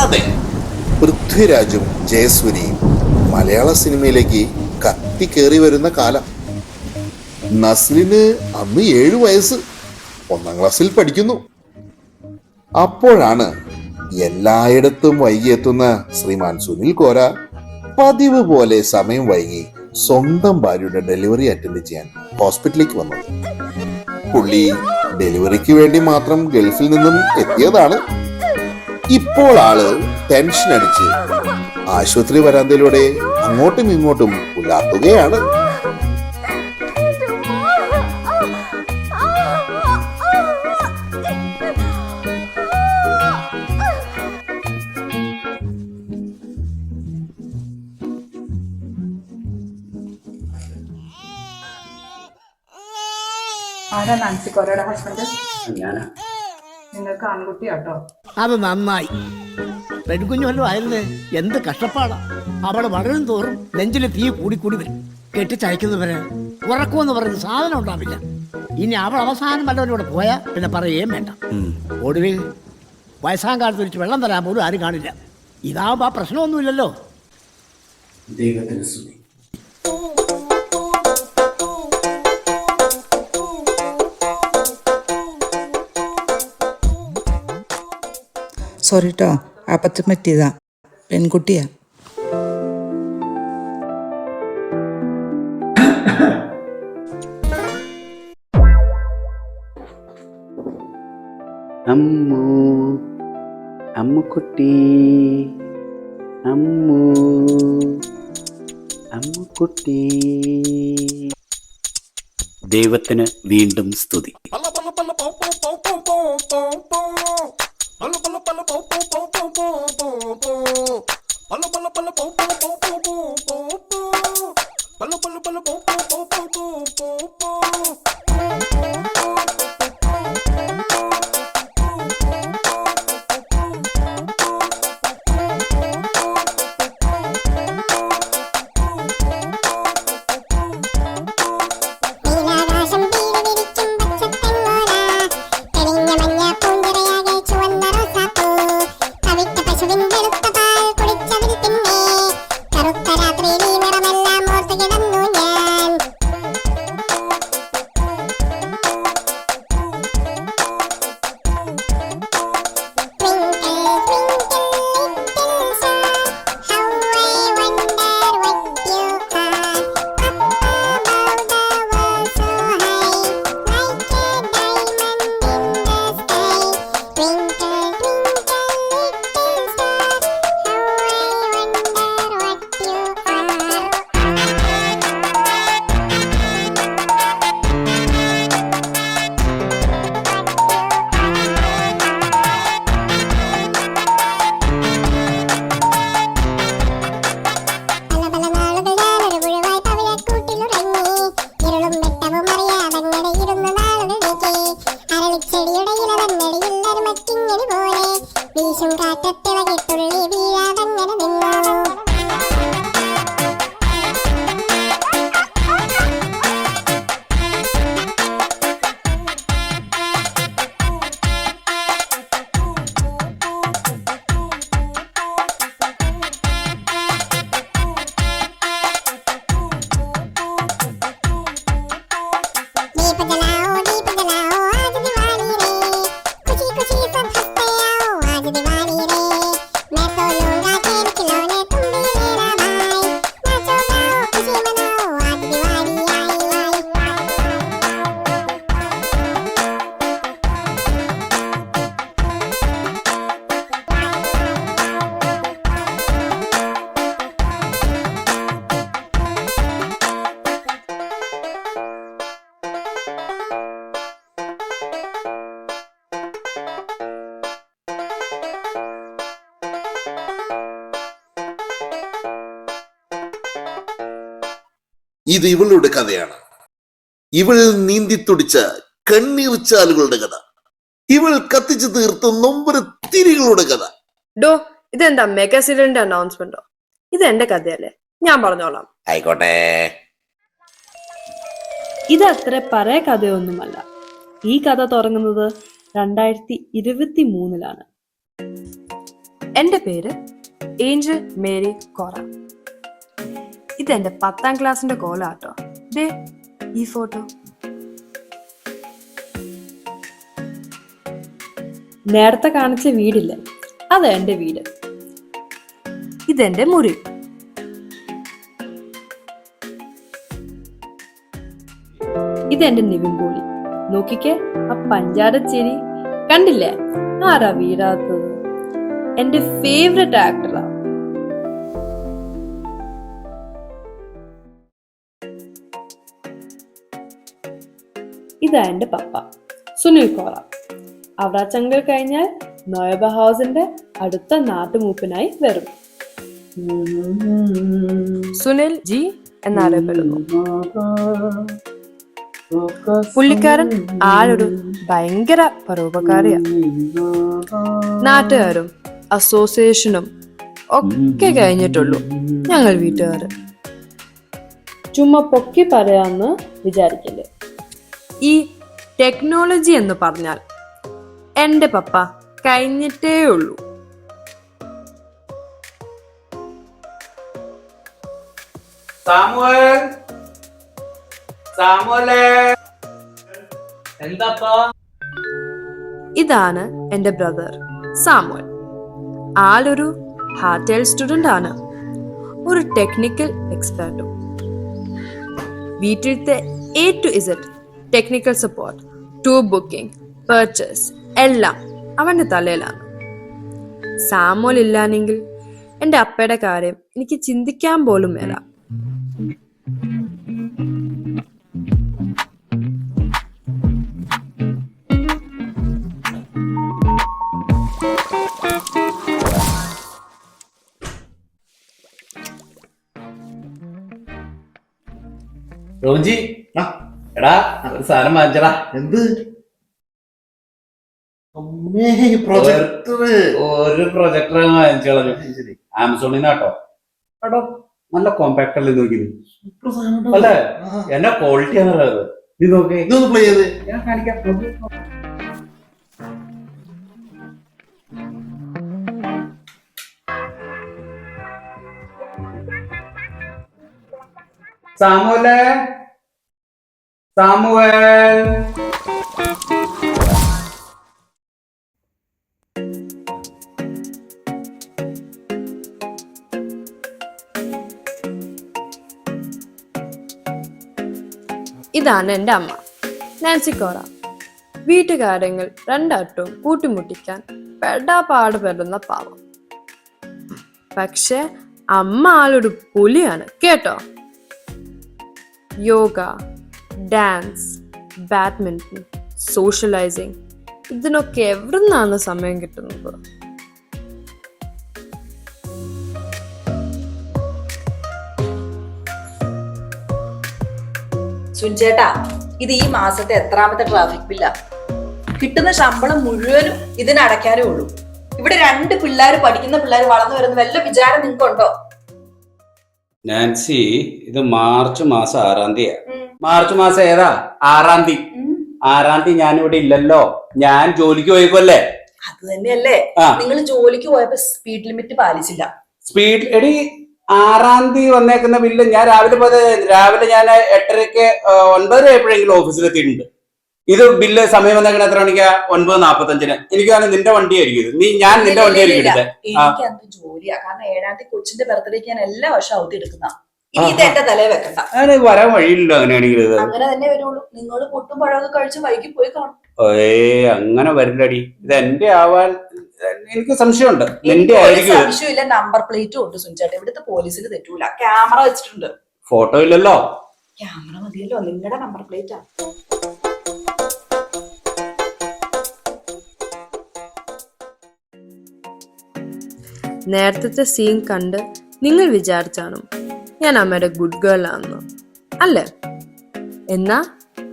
അതെ, പൃഥ്വിരാജും ജയസൂര്യയും മലയാള സിനിമയിലേക്ക് കത്തിക്കേറി വരുന്ന കാലം. നസ്ലിന് അന്ന് 7 വയസ്സ്, 1ാം ക്ലാസ്സിൽ പഠിക്കുന്നു. അപ്പോഴാണ് എല്ലായിടത്തും വൈകിയെത്തുന്ന ശ്രീമാൻ സുനിൽ കോര പതിവ് പോലെ സമയം വൈകി സ്വന്തം ഭാര്യയുടെ ഡെലിവറി അറ്റൻഡ് ചെയ്യാൻ ഹോസ്പിറ്റലിലേക്ക് വന്നത്. പുള്ളി ഡെലിവറിക്ക് വേണ്ടി മാത്രം ഗൾഫിൽ നിന്നും എത്തിയതാണ്. ഇപ്പോൾ ആള് ടെൻഷൻ അടിച്ച് ആശുപത്രി വരാന്തയിലൂടെ അങ്ങോട്ടും ഇങ്ങോട്ടും ഉലാത്തുകയാണ്. ആരാ നാൻസി കോരയുടെ ഹസ്ബൻഡ്? ഞാനാ. നിങ്ങൾക്ക് ആൺകുട്ടിയാട്ടോ. അത് നന്നായി. പെൺകുഞ്ഞു വല്ലതും ആയിരുന്നേ എന്ത് കഷ്ടപ്പാടാ. അവള് വളരും തോറും നെഞ്ചില് തീ കൂടി വരും. കെട്ടിച്ചയക്കുന്നവര് ഉറക്കുമെന്ന് പറയുന്ന സാധനം ഉണ്ടാവില്ല. ഇനി അവൾ അവസാനം വല്ലവരോട് പോയാൽ പിന്നെ പറയുകയും വേണ്ട. ഒടുവിൽ വയസ്സാം കാലത്ത് തിരിച്ച് വെള്ളം തരാൻ പോലും ആരും കാണില്ല. ഇതാവുമ്പോ ആ പ്രശ്നമൊന്നുമില്ലല്ലോ. ദൈവത്തിന് സ്തുതി. സോറി കേട്ടോ, അബദ്ധം പറ്റിയതാ. പെൺകുട്ടിയാ. അമ്മു, അമ്മുക്കുട്ടി, അമ്മുക്കുട്ടി. ദൈവത്തിന് വീണ്ടും സ്തുതി. ഇത് ഇവളുടെ കഥയാണ്. ഇവൾ നീന്തി തുടിച്ച കണ്ണീർ ചാലുകളുടെ കഥ. ഇവൾ കത്തിച്ചു തീർത്ത നൊമ്പര തിരികളുടെ കഥ. ഡോ, ഇതെന്താ മെഗാ സീരിയലിന്റെ അനൗൺസ്മെന്റോ? ഇത് എന്റെ കഥയല്ലേ, ഞാൻ പറഞ്ഞോളാം. ആയിക്കോട്ടെ. ഇത് അത്ര പഴയ കഥയൊന്നുമല്ല. ഈ കഥ തുടങ്ങുന്നത് 2023 എൻ്റെ പേര് ഏഞ്ചൽ മേരി കോറ. ഇതെന്റെ 10ാം ക്ലാസ്സിന്റെ കോലാട്ടോ. ദേ ഈ ഫോട്ടോ. നേരത്തെ കാണിച്ച വീടില്ലേ, അത് എന്റെ വീട്. ഇതെന്റെ മുറി. ഇതെന്റെ നിവിൻപോളി. നോക്കിക്കേ ആ പഞ്ചാരച്ചേരി കണ്ടില്ലേ? ആരാ വീടാത്തത്? എന്റെ ഫേവറേറ്റ് ആക്ടറാ. ഇതാ എന്റെ പപ്പ സുനിൽ കോറ. അവറാച്ചങ്കൽ കഴിഞ്ഞാൽ നോയബ ഹൗസിന്റെ അടുത്ത നാട്ടുമൂപ്പനായി വരും. സുനിൽ ജി എന്നറിയപ്പെടുന്നു. പുള്ളിക്കാരൻ ആളൊരു ഭയങ്കര പരോപകാരിയാണ്. നാട്ടുകാരും അസോസിയേഷനും ഒക്കെ കഴിഞ്ഞിട്ടുള്ളൂ ഞങ്ങൾ വീട്ടുകാര്. ചുമ്മാ പൊക്കി പറയാന്ന് വിചാരിക്കല്ലേ. ഈ ടെക്നോളജി എന്ന് പറഞ്ഞാൽ എന്റെ പപ്പ കഴിഞ്ഞിട്ടേ ഉള്ളൂ. ഇതാണ് എന്റെ ബ്രദർ സാമുവൽ. ആളൊരു ഹാർട്ടെയിൽ സ്റ്റുഡന്റ് ആണ്, ഒരു ടെക്നിക്കൽ എക്സ്പെർട്ടും. വീട്ടിലത്തെ A to Z technical support, tour booking, purchase എല്ലാം അവന്റെ തലയിലാണ്. സാമുവൽ ഇല്ലാണെങ്കിൽ എന്റെ അപ്പയുടെ കാര്യം എനിക്ക് ചിന്തിക്കാൻ പോലും മേല. റോജി എടാ ഒരു സാധനം വാങ്ങിച്ചടാ. എന്ത്? ഒരു പ്രൊജക്ടർ വാങ്ങിച്ചു കളഞ്ഞു ആമസോണിൽ നിന്നാട്ടോ. എടോ നല്ല കോമ്പാക്ട് അല്ലേ നോക്കിയത്? അല്ലേ എന്നാ ക്വാളിറ്റി ആണുള്ളത്. നീ നോക്കേ, ഇതൊന്ന് പ്ലേ ചെയ്ത് ഞാൻ കാണിക്കാം. സാമുവലേ, സാമുവൽ. ഇതാണ് എൻ്റെ അമ്മ നാൻസി കോറ. വീട്ടുകാര്യങ്ങൾ രണ്ടട്ടും കൂട്ടിമുട്ടിക്കാൻ പാടുപെടുന്ന പാവം. പക്ഷെ അമ്മ ആളൊരു പുലിയാണ് കേട്ടോ. യോഗ, ഡാൻസ്, ബാഡ്മിന്റൺ, സോഷ്യലൈസിങ് ഇതിനൊക്കെ എവിടുന്നാണ് സമയം കിട്ടുന്നത്? സുൻചേട്ടാ, ഇത് ഈ മാസത്തെ എത്രാമത്തെ ട്രാഫിക് ബില്ലാ? കിട്ടുന്ന ശമ്പളം മുഴുവനും ഇതിനടയ്ക്കാനേ ഉള്ളൂ. ഇവിടെ 2 പിള്ളേർ, പഠിക്കുന്ന പിള്ളേർ വളർന്നു വരുന്ന വല്ല വിചാരം നിങ്ങൾക്കുണ്ടോ? നാൻസി, ഇത് മാർച്ച് മാസം 6-ാം തീയതിയാ. മാർച്ച് മാസം ഏതാ? 6-ാം തീയതി. 6-ാം തീയതി ഞാൻ ഇവിടെ ഇല്ലല്ലോ, ഞാൻ ജോലിക്ക് പോയിക്കോല്ലേ. അത് തന്നെയല്ലേ, നിങ്ങൾ ജോലിക്ക് പോയപ്പോ സ്പീഡ് ലിമിറ്റ് പാലിച്ചില്ല. സ്പീഡ് എടി 6-ാം തീയതി വന്നേക്കുന്ന ബില്ല് ഞാൻ രാവിലെ ഞാൻ 8:30 9 എപ്പോഴെങ്കിലും ഓഫീസിലെത്തിയിട്ടുണ്ട്. ഇത് ബില്ല് സമയം വന്നേക്കണ എത്ര മണിക്കാ? 9:45. എനിക്ക് നിന്റെ വണ്ടി ആയിരിക്കും ഞാൻ നിന്റെ വണ്ടി ആയിരിക്കും എടുത്തത്. എനിക്ക് അന്ന് ജോലിയാ, കാരണം 7-ാം തീയതി കൊച്ചിന്റെ ബർത്ത്ഡേക്ക് ഞാൻ എല്ലാ വർഷം അവധി എടുക്കുന്ന. ഇനി ഇത് എന്റെ തലേ വെക്കണ്ട. അങ്ങനെ വരാൻ വഴിയില്ലല്ലോ. അങ്ങനെയാണെങ്കിൽ അങ്ങനെ തന്നെ വരുള്ളൂ. നിങ്ങൾ പൊട്ടും പഴമൊക്കെ കഴിച്ച് വൈകി പോയി കാണും. അങ്ങനെ വരില്ലടി. ഇത് എന്റെ ആവാൻ എനിക്ക് സംശയമുണ്ട്. നിന്റെ ആയിരിക്കും. സംശയമില്ല, നമ്പർ പ്ലേറ്റും ഉണ്ട് സുനിച്ചേട്ടാ. ഇവിടുത്തെ പോലീസിന് തെറ്റൂല, ക്യാമറ വെച്ചിട്ടുണ്ട്. ഫോട്ടോ ഇല്ലല്ലോ. ക്യാമറ മതിയല്ലോ, നിങ്ങളുടെ നമ്പർ പ്ലേറ്റാ. നേരത്തെ സീൻ കണ്ട് നിങ്ങൾ വിചാരിച്ചാണ് ഞാൻ അമ്മയുടെ ഗുഡ് ഗേൾ ആണെന്ന്. അല്ലേ? എന്നാ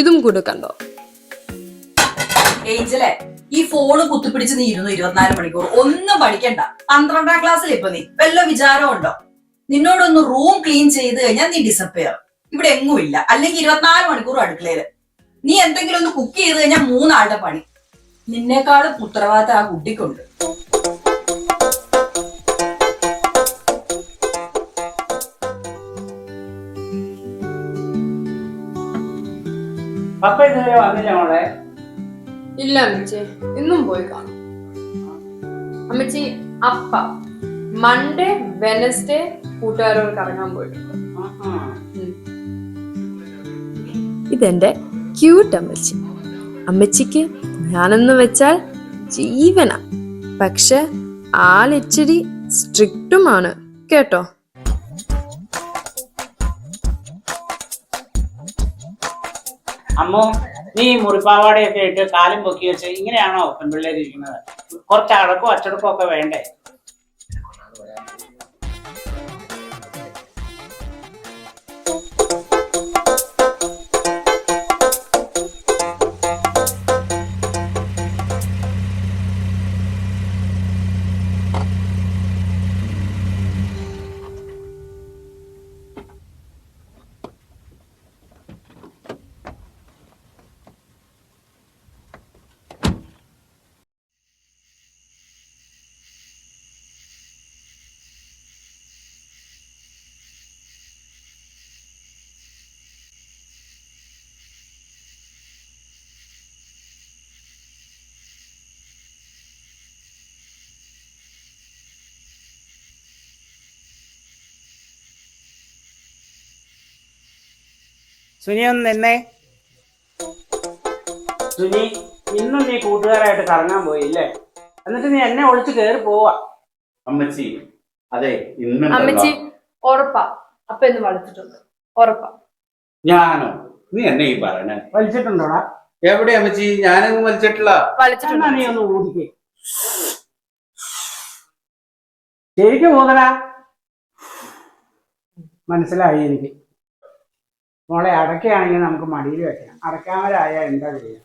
ഇതും കൂടെ കണ്ടോ. ഏഞ്ചലെ, ഈ ഫോണ് കുത്തിപ്പിടിച്ച് നീ 24 മണിക്കൂർ ഒന്നും പഠിക്കണ്ട. 12-ാം ക്ലാസ്സിൽ ഇപ്പൊ നീ വല്ല വിചാരം ഉണ്ടോ? നിന്നോടൊന്ന് റൂം ക്ലീൻ ചെയ്ത് കഴിഞ്ഞാൽ നീ ഡിസപ്പിയർ. ഇവിടെ എങ്ങും ഇല്ല. അല്ലെങ്കിൽ 24 മണിക്കൂർ അടുക്കളയില്. നീ എന്തെങ്കിലും ഒന്ന് കുക്ക് ചെയ്ത് കഴിഞ്ഞാൽ 3 ആളുടെ പണി. നിന്നേക്കാളും ഉത്തരവാദിത്തം ആ കുട്ടിക്കുണ്ട്. പപ്പ ഇതുവരെ വന്നില്ല മോളെ. ഇല്ല അമ്മച്ചി, ഇന്നും പോയി കാണും. അമ്മച്ചി അപ്പ മൺഡേ വെനസ്ഡേ കൂട്ടുകാരോട് കറങ്ങാൻ പോയിട്ടുണ്ട്. ഇതെന്റെ ക്യൂട്ട് അമ്മച്ചി. അമ്മച്ചിക്ക് ഞാനെന്ന് വെച്ചാൽ ജീവനാ. പക്ഷെ ആളിച്ചിരി സ്ട്രിക്റ്റുമാണ് കേട്ടോ. അമ്മോ, നീ മുറിപ്പാവാടയൊക്കെ ഇട്ട് കാലും പൊക്കി വെച്ച് ഇങ്ങനെയാണോ പെൺപിള്ളേർ ഇരിക്കുന്നത്? കുറച്ച് അടക്കോ അച്ചടക്കോ ഒക്കെ വേണ്ടേ? സുനി ഒന്ന് നിന്നേ. സുനി, ഇന്നും നീ കൂട്ടുകാരായിട്ട് കറങ്ങാൻ പോയില്ലേ? എന്നിട്ട് നീ എന്നെ ഒളിച്ച് കയറി പോവാ. അമ്മച്ചി അതെ, ഇന്ന് അമ്മച്ചി ഉറപ്പാ അപ്പ എന്ന് വളർത്തിട്ടുണ്ട്. ഉറപ്പാ. ഞാനോ? നീ എന്നെ ഈ പറയണേ? വലിച്ചിട്ടുണ്ടോടാ? എവിടെ അമ്മച്ചി? ഞാനൊന്നും വലിച്ചിട്ടില്ല. വളർത്തിട്ടുണ്ട്. നീ ഒന്ന് ഊതിക്കേ. ശരിക്കും ഊതടാ. മനസ്സിലായി എനിക്ക്. മോളെ, അടയ്ക്കയാണെങ്കിൽ നമുക്ക് മടിയിൽ വെക്കാം. അടയ്ക്കാമരായ എന്താ ചെയ്യുക?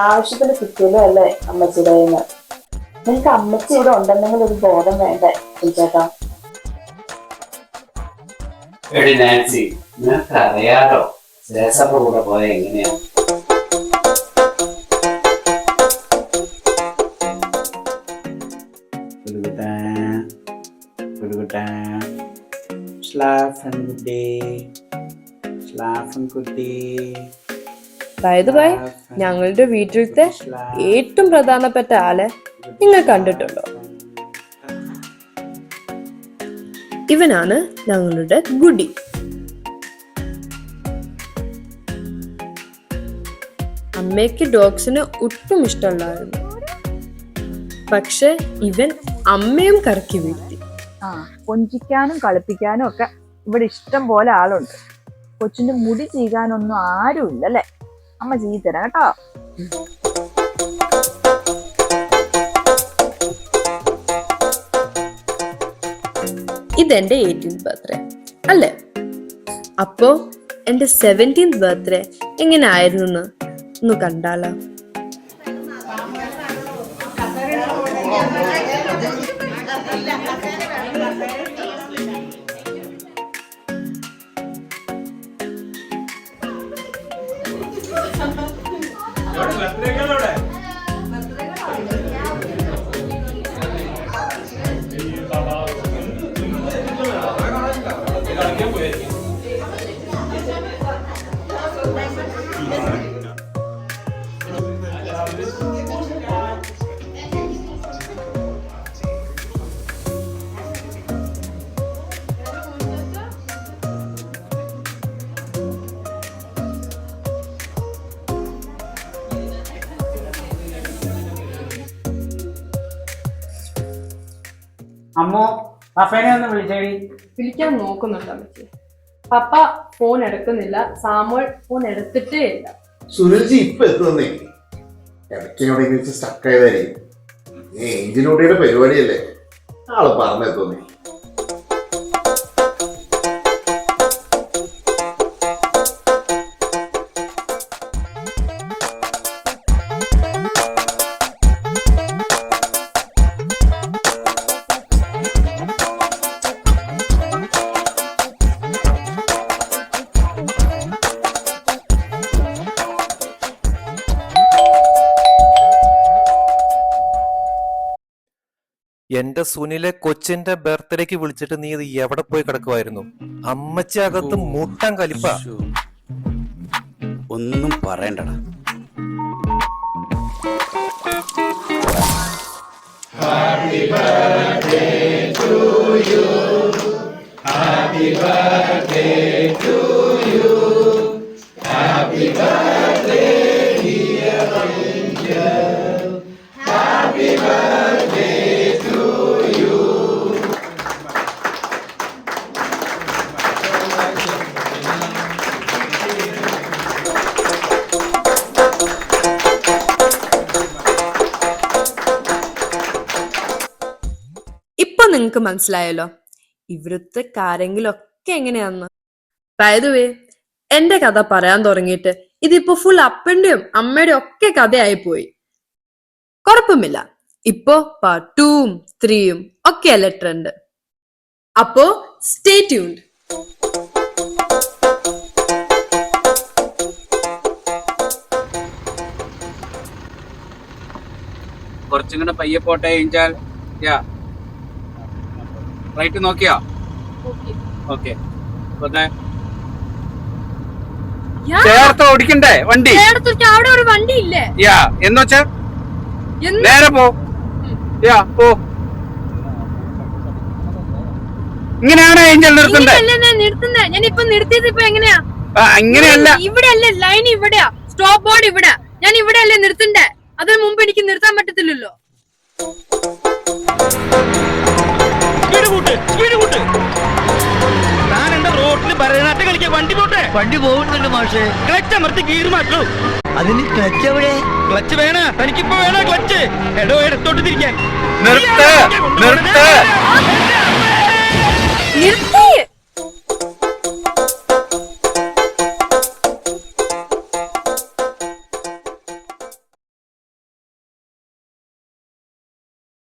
ആവശ്യത്തിന് കിട്ടിയല്ലോ അല്ലേ അമ്മച്ചിയുടെ കയ്യിൽ നിന്ന്? നിനക്ക് അമ്മച്ചി ഇവിടെ ഉണ്ടെന്നെങ്കിൽ ഒരു ബോധം വേണ്ടേ ചേട്ടാ? എടി നാൻസി, നിനക്ക് അറിയാലോ ശേഷപ്പ കൂടെ പോയ എങ്ങനെയാ. ഞങ്ങളുടെ വീട്ടിലത്തെ ഏറ്റവും പ്രധാനപ്പെട്ട ആളെ നിങ്ങൾ കണ്ടിട്ടുണ്ടോ? ഇവനാണ് ഞങ്ങളുടെ ഗുഡി. അമ്മയ്ക്ക് ഡോഗ്സിന് ഒട്ടും ഇഷ്ടമല്ലായിരുന്നു. പക്ഷെ ഇവൻ അമ്മയും കറക്കി വീഴ്ത്തി. കൊഞ്ചിക്കാനും കളിപ്പിക്കാനും ഒക്കെ ഇവിടെ ഇഷ്ടം പോലെ ആളുണ്ട്. കൊച്ചിന്റെ മുടി ചീകാനൊന്നും ആരും ഇല്ലല്ലേ? അമ്മ ചെയ്തരാം കേട്ടോ. ഇതെന്റെ 18th ബർത്ത്ഡേ അല്ലേ? അപ്പോ എന്റെ 17th ബർത്ത്ഡേ എങ്ങനെ ആയിരുന്നു ഒന്ന് കണ്ടാലോ? അമ്മോ, പപ്പേനെ ഒന്ന് വിളിച്ചേടി. വിളിക്കാൻ നോക്കുന്നുണ്ട് അമ്മച്ചി. പപ്പ ഫോൺ എടുക്കുന്നില്ല. സാമുവൽ ഫോൺ എടുത്തിട്ടേ ഇല്ല. സുനിൽജി ഇപ്പൊ എത്തുന്നേ, ഇടയ്ക്കിനോടെ വെച്ച് സ്റ്റക്ക് ആയതായിരിക്കും. എഞ്ചിനോടിയുടെ പരിപാടിയല്ലേ, ആള് പറഞ്ഞെത്തുന്നേ. എന്റെ സുനിലെ കൊച്ചിന്റെ ബർത്ത്ഡേക്ക് വിളിച്ചിട്ട് നീ ഇത് എവിടെ പോയി കിടക്കുമായിരുന്നു? അമ്മച്ചി അകത്ത് മുട്ടൻ കലിപ്പ. ഒന്നും പറയണ്ടടാ. ഇപ്പൊ നിങ്ങക്ക് മനസ്സിലായല്ലോ ഇവിടുത്തെ കാര്യങ്ങളൊക്കെ എങ്ങനെയാന്ന്. ബൈ ദ വേ, എന്റെ കഥ പറയാൻ തുടങ്ങിയിട്ട് ഇതിപ്പോ ഫുൾ അപ്പന്റെയും അമ്മയുടെ ഒക്കെ കഥയായി പോയി. കുഴപ്പമില്ല, ഇപ്പോ പാർട്ട് 2ഉം 3ഉം ഒക്കെ ലെറ്റർ ഉണ്ട്. അപ്പോ സ്റ്റേ ട്യൂൺഡ്. കുറച്ചും കൂടെ പയ്യെ പോട്ടെ. ഏഞ്ചൽ റൈറ്റ് നോക്കിയോ? ഓക്കെ. ചേർത്ത് ഓടിക്കണ്ടേ വണ്ടി? അവിടെ ഒരു വണ്ടി ഇല്ലേ? എന്നുവെച്ചാ നേരെ പോ. പോ. ഇങ്ങനെയാണ് ഏഞ്ചൽ നിർത്തുന്നത്. ഞാനിപ്പോ നിർത്തിയത് ഇപ്പൊ എങ്ങനെയാ? ഇങ്ങനെയല്ല. ഇവിടെ അല്ലേ ലൈൻ, ഇവിടെയാ സ്റ്റോപ്പ് ബോർഡ്. ഇവിടെ ഞാൻ ഇവിടെ അല്ലേ നിർത്തണ്ടേ? അതിന് മുമ്പ് എനിക്ക് നിർത്താൻ പറ്റത്തില്ലല്ലോ. വണ്ടി പോകുന്നുണ്ട് മാഷേ. ക്ലച്ച് അമർത്തി ഗിയർ മാറ്റൂ. അതിന് ക്ലച്ച് എവിടെ? ക്ലച്ച് വേണ തനിക്കിപ്പോ വേണ ക്ലച്ച്. എടോ എടുത്തോട്ട് തിരിക്കാൻ. നിർത്ത്.